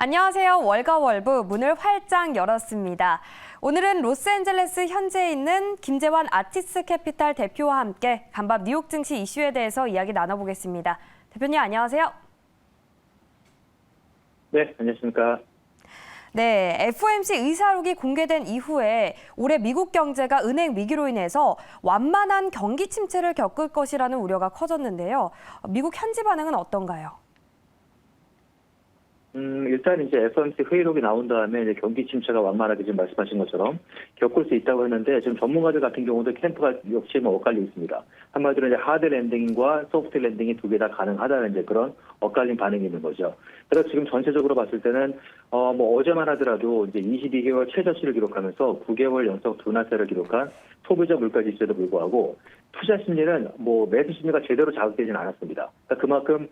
안녕하세요. 월가월부 문을 활짝 열었습니다. 오늘은 로스앤젤레스 현지에 있는 김재환 아티스 캐피탈 대표와 함께 간밤 뉴욕 증시 이슈에 대해서 이야기 나눠보겠습니다. 대표님 안녕하세요. 네, 안녕하십니까. 네, FOMC 의사록이 공개된 이후에 올해 미국 경제가 은행 위기로 인해서 완만한 경기 침체를 겪을 것이라는 우려가 커졌는데요. 미국 현지 반응은 어떤가요? 일단 이제 FOMC 회의록이 나온 다음에 이제 경기 침체가 완만하게 지금 말씀하신 것처럼 겪을 수 있다고 했는데 지금 전문가들 같은 경우도 캠프가 역시 엇갈려 있습니다. 한마디로 이제 하드 랜딩과 소프트 랜딩이 두 개 다 가능하다는 이제 그런 엇갈린 반응이 있는 거죠. 그래서 지금 전체적으로 봤을 때는 어제만 하더라도 이제 22개월 최저치를 기록하면서 9개월 연속 둔화세를 기록한 소비자 물가 지수에도 불구하고 투자 심리는 매수 심리가 제대로 자극되지는 않았습니다. 그러니까 그만큼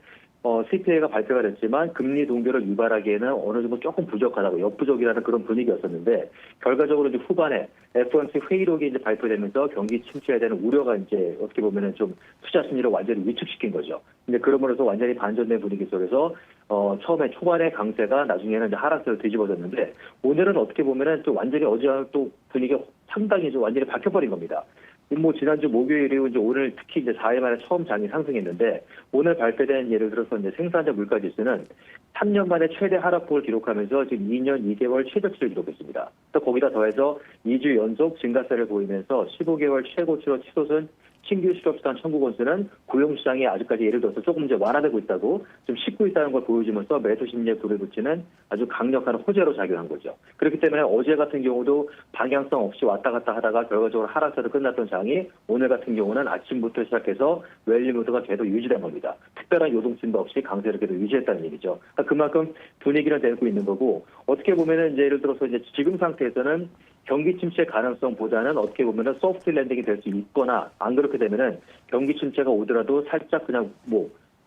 CPI가 발표가 됐지만 금리 동결을 유발하기에는 어느 정도 조금 부족하다고 역부족이라는 그런 분위기였었는데 결과적으로 이제 후반에 FOMC 회의록이 이제 발표되면서 경기 침체에 대한 우려가 이제 어떻게 보면은 좀 투자 심리를 완전히 위축시킨 거죠. 근데 그러므로서 완전히 반전된 분위기 속에서 처음에 초반에 강세가 나중에는 이제 하락세로 뒤집어졌는데 오늘은 어떻게 보면은 또 완전히 어제와 또 분위기가 상당히 좀 완전히 바뀌어버린 겁니다. 지난주 목요일 이후 이제 오늘 특히 이제 4일 만에 처음 장이 상승했는데 오늘 발표된 예를 들어서 이제 생산자 물가 지수는 3년 만에 최대 하락폭을 기록하면서 지금 2년 2개월 최저치를 기록했습니다. 또 거기다 더해서 2주 연속 증가세를 보이면서 15개월 최고치로 치솟은 신규 실업수당 청구 건수는 고용시장이 아직까지 예를 들어서 조금 이제 완화되고 있다고 좀 씻고 있다는 걸 보여주면서 매수 심리에 불을 붙이는 아주 강력한 호재로 작용한 거죠. 그렇기 때문에 어제 같은 경우도 방향성 없이 왔다 갔다 하다가 결과적으로 하락세로 끝났던 장이 오늘 같은 경우는 아침부터 시작해서 랠리 모드가 계속 유지된 겁니다. 특별한 요동침도 없이 강세를 계속 유지했다는 얘기죠. 그러니까 그만큼 분위기는 되고 있는 거고 어떻게 보면은 이제 예를 들어서 이제 지금 상태에서는 경기 침체 가능성보다는 어떻게 보면은 소프트 랜딩이 될 수 있거나 안 그렇게 되면은 경기 침체가 오더라도 살짝 그냥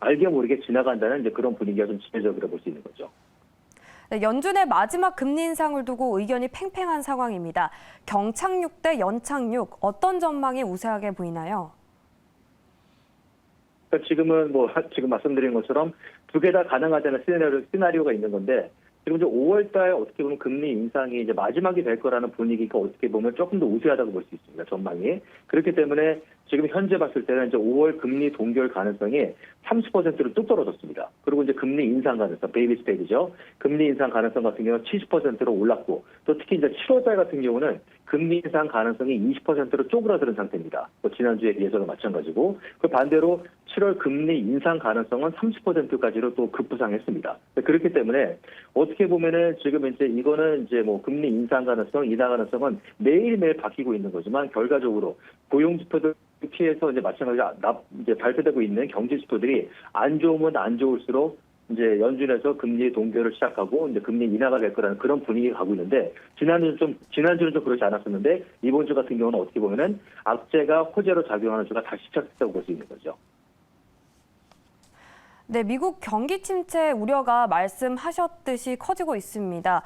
알게 모르게 지나간다는 이제 그런 분위기가 좀 지배적으로 볼 수 있는 거죠. 네, 연준의 마지막 금리 인상을 두고 의견이 팽팽한 상황입니다. 경착륙 대 연착륙 어떤 전망이 우세하게 보이나요? 그러니까 지금은 지금 말씀드린 것처럼 두 개 다 가능하다는 시나리오가 있는 건데 지금 이제 5월달 어떻게 보면 금리 인상이 이제 마지막이 될 거라는 분위기가 어떻게 보면 조금 더 우세하다고 볼 수 있습니다. 전망이. 그렇기 때문에 지금 현재 봤을 때는 이제 5월 금리 동결 가능성이 30%로 뚝 떨어졌습니다. 그리고 이제 금리 인상 가능성, 베이비 스텝이죠. 금리 인상 가능성 같은 경우는 70%로 올랐고 또 특히 이제 7월달 같은 경우는 금리 인상 가능성이 20%로 쪼그라드는 상태입니다. 지난주에 비해서는 마찬가지고 그 반대로 7월 금리 인상 가능성은 30%까지로 또 급부상했습니다. 그렇기 때문에 어떻게 보면은 지금 이제 이거는 이제 금리 인상 가능성, 인하 가능성은 매일매일 바뀌고 있는 거지만 결과적으로 고용 지표들 피해서 이제 마찬가지로 이제 발표되고 있는 경제 지표들이 안 좋으면 안 좋을수록 이제 연준에서 금리 동결을 시작하고 이제 금리 인하가 될 거라는 그런 분위기가 가고 있는데 지난주는 좀 그렇지 않았었는데 이번 주 같은 경우는 어떻게 보면은 악재가 호재로 작용하는 주가 다시 시작했다고 볼 수 있는 거죠. 네, 미국 경기 침체 우려가 말씀하셨듯이 커지고 있습니다.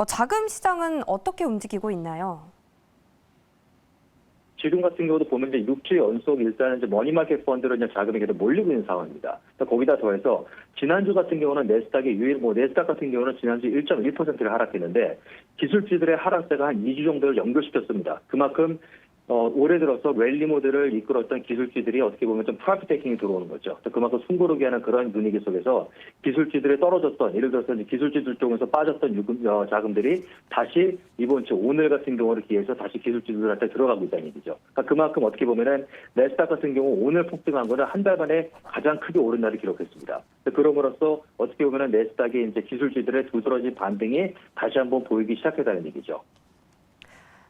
자금 시장은 어떻게 움직이고 있나요? 지금 같은 경우도 보면 이제 6주 연속 일단은 이제 머니마켓 펀드로 이제 자금이 계속 몰리고 있는 상황입니다. 거기다 더해서 지난주 같은 경우는 네스닥 같은 경우는 지난주 1.1%를 하락했는데 기술주들의 하락세가 한 2주 정도를 연결시켰습니다. 그만큼 올해 들어서 랠리 모드를 이끌었던 기술주들이 어떻게 보면 좀 프라핏 테이킹이 들어오는 거죠. 그만큼 숨고르게 하는 그런 분위기 속에서 기술주들이 떨어졌던 예를 들어서 이제 기술주들 쪽에서 빠졌던 자금들이 다시 이번 주 오늘 같은 경우를 기해서 다시 기술주들한테 들어가고 있다는 얘기죠. 그러니까 그만큼 어떻게 보면은 네스닥 같은 경우 오늘 폭등한 거는 한 달 만에 가장 크게 오른 날을 기록했습니다. 그럼으로써 어떻게 보면은 네스닥이 이제 기술주들의 두드러진 반등이 다시 한번 보이기 시작했다는 얘기죠.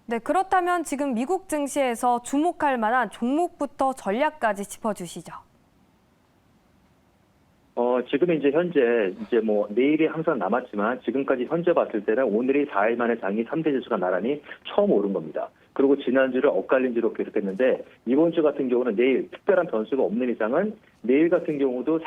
네, 그렇다면 지금 미국 증시에서 주목할 만한 종목부터 전략까지 짚어주시죠. 지금 이제 현재 내일이 항상 남았지만 지금까지 현재 봤을 때는 오늘이 4일 만에 장이 3대 지수가 나란히 처음 오른 겁니다. 그리고 지난주를 엇갈린 지로 기록했는데 이번 주 같은 경우는 내일 특별한 변수가 없는 이상은 내일 같은 경우도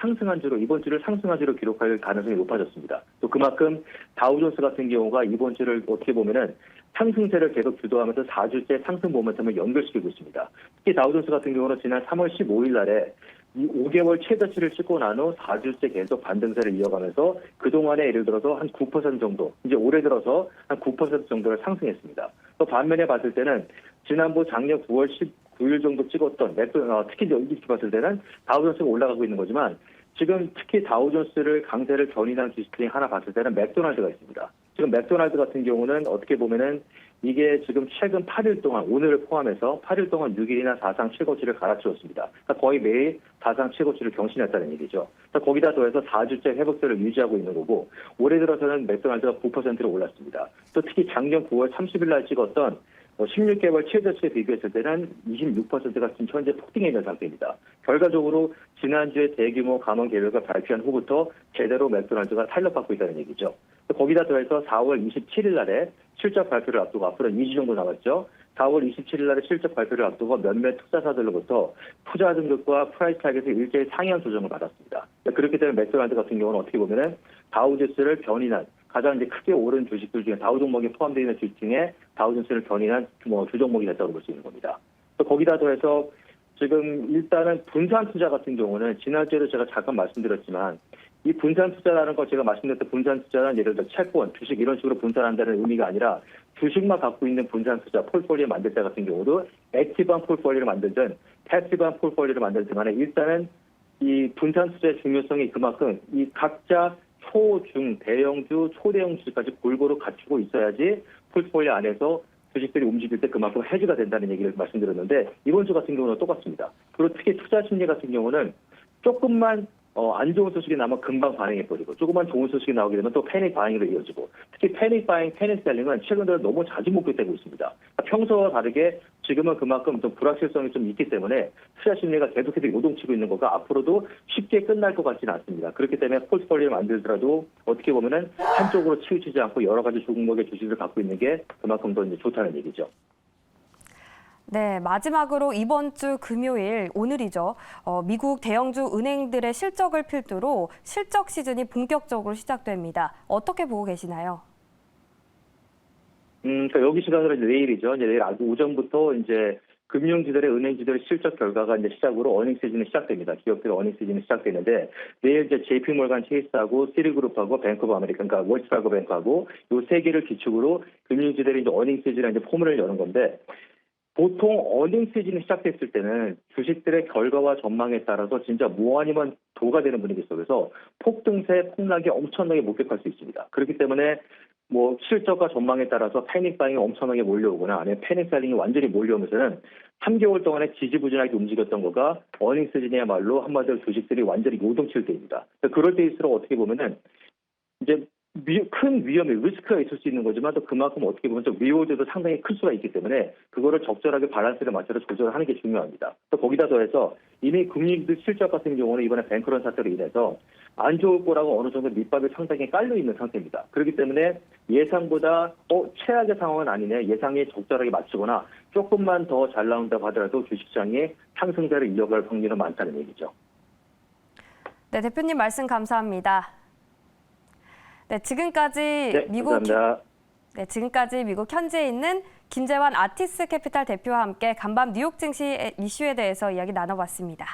이번 주를 상승한 주로 기록할 가능성이 높아졌습니다. 또 그만큼 다우존스 같은 경우가 이번 주를 어떻게 보면은 상승세를 계속 주도하면서 4주째 상승 모멘텀을 연결시키고 있습니다. 특히 다우존스 같은 경우는 지난 3월 15일 날에 이 5개월 최저치를 찍고 난 후 4주째 계속 반등세를 이어가면서 그동안에 예를 들어서 한 9% 정도, 이제 올해 들어서 한 9% 정도를 상승했습니다. 또 반면에 봤을 때는 지난번 작년 9월 19일 정도 찍었던 특히 여기 봤을 때는 다우존스가 올라가고 있는 거지만 지금 특히 다우존스를 강세를 견인한 주식 중에 하나 봤을 때는 맥도날드가 있습니다. 지금 맥도날드 같은 경우는 어떻게 보면은 이게 지금 최근 8일 동안 오늘을 포함해서 8일 동안 6일이나 사상 최고치를 갈아치웠습니다. 그러니까 거의 매일 사상 최고치를 경신했다는 얘기죠. 그러니까 거기다 더해서 4주째 회복세를 유지하고 있는 거고 올해 들어서는 맥도날드가 9%로 올랐습니다. 또 특히 작년 9월 30일 날 찍었던 16개월 최저치에 비교했을 때는 26%가 지금 현재 폭등해 있는 상태입니다. 결과적으로 지난주에 대규모 감원 계획을 발표한 후부터 제대로 맥도날드가 탄력받고 있다는 얘기죠. 거기다 더해서 4월 27일 날에 실적 발표를 앞두고 앞으로 2주 정도 남았죠. 4월 27일 날에 실적 발표를 앞두고 몇몇 투자사들로부터 투자 등급과 프라이스 타겟에서 일제히 상향 조정을 받았습니다. 그렇기 때문에 맥도날드 같은 경우는 어떻게 보면은 다우존스를 견인한 가장 이제 크게 오른 주식들 중에 다우 종목이 포함되어 있는 주식 중에 다우존스를 견인한 주 종목이 됐다고 볼 수 있는 겁니다. 또 거기다 더해서 지금 일단은 분산 투자 같은 경우는 지난주에도 제가 잠깐 말씀드렸지만 이 분산 투자라는 거 제가 말씀드렸던 분산 투자는 예를 들어 채권, 주식 이런 식으로 분산한다는 의미가 아니라 주식만 갖고 있는 분산 투자 폴폴리오 만들 때 같은 경우도 액티브한 폴폴리오를 만들든 패시브한 폴폴리오를 만들든 간에 일단은 이 분산 투자의 중요성이 그만큼 이 각자 초, 중, 대형주, 초대형 주식까지 골고루 갖추고 있어야지 폴폴리오 안에서 주식들이 움직일 때 그만큼 해지가 된다는 얘기를 말씀드렸는데 이번 주 같은 경우는 똑같습니다. 그리고 특히 투자 심리 같은 경우는 조금만 안 좋은 소식이 나면 금방 반응해버리고 조금만 좋은 소식이 나오게 되면 또 패닉 바잉으로 이어지고 특히 패닉 바잉, 패닉 셀링은 최근 들어 너무 자주 목격되고 있습니다. 그러니까 평소와 다르게 지금은 그만큼 좀 불확실성이 좀 있기 때문에 투자 심리가 계속해서 요동치고 있는 거가 앞으로도 쉽게 끝날 것 같지는 않습니다. 그렇기 때문에 포트폴리오를 만들더라도 어떻게 보면은 한쪽으로 치우치지 않고 여러 가지 종목의 주식을 갖고 있는 게 그만큼 더 이제 좋다는 얘기죠. 네, 마지막으로 이번 주 금요일 오늘이죠. 미국 대형주 은행들의 실적을 필두로 실적 시즌이 본격적으로 시작됩니다. 어떻게 보고 계시나요? 그러니까 여기 시간으로 이제 내일이죠. 이제 내일 아주 오전부터 이제 금융지들의 은행지들의 실적 결과가 이제 시작으로 어닝 시즌이 시작됩니다. 기업들의 어닝 시즌이 시작되는데 내일 이제 JP몰간 체이스하고 시리그룹하고 뱅크 오브 아메리카, 그러니까 월스파고 뱅크하고 이 세 개를 기축으로 금융지들의 이제 어닝 시즌의 이제 포문을 여는 건데. 보통 어닝 시즌이 시작됐을 때는 주식들의 결과와 전망에 따라서 진짜 뭐 아니면 도가 되는 분위기 속에서 폭등세, 폭락이 엄청나게 목격할 수 있습니다. 그렇기 때문에 뭐 실적과 전망에 따라서 패닉 바잉이 엄청나게 몰려오거나 아니면 패닉 셀링이 완전히 몰려오면서는 3개월 동안에 지지부진하게 움직였던 거가 어닝 시즌이야말로 한마디로 주식들이 완전히 요동칠 때입니다. 그럴 때일수록 어떻게 보면은 이제 큰 위험이 리스크가 있을 수 있는 거지만 또 그만큼 어떻게 보면 좀 리워드도 상당히 클 수가 있기 때문에 그거를 적절하게 밸런스를 맞춰서 조절하는 게 중요합니다. 또 거기다 더해서 이미 금융들 실적 같은 경우는 이번에 뱅크런 사태로 인해서 안 좋을 거라고 어느 정도 밑밥이 상당히 깔려 있는 상태입니다. 그렇기 때문에 예상보다 최악의 상황은 아니네, 예상에 적절하게 맞추거나 조금만 더 잘 나온다고 하더라도 주식시장이 상승세를 이어갈 확률은 많다는 얘기죠. 네, 대표님 말씀 감사합니다. 네, 지금까지 감사합니다. 지금까지 미국 현지에 있는 김재환 아티스 캐피탈 대표와 함께 간밤 뉴욕 증시 이슈에 대해서 이야기 나눠봤습니다.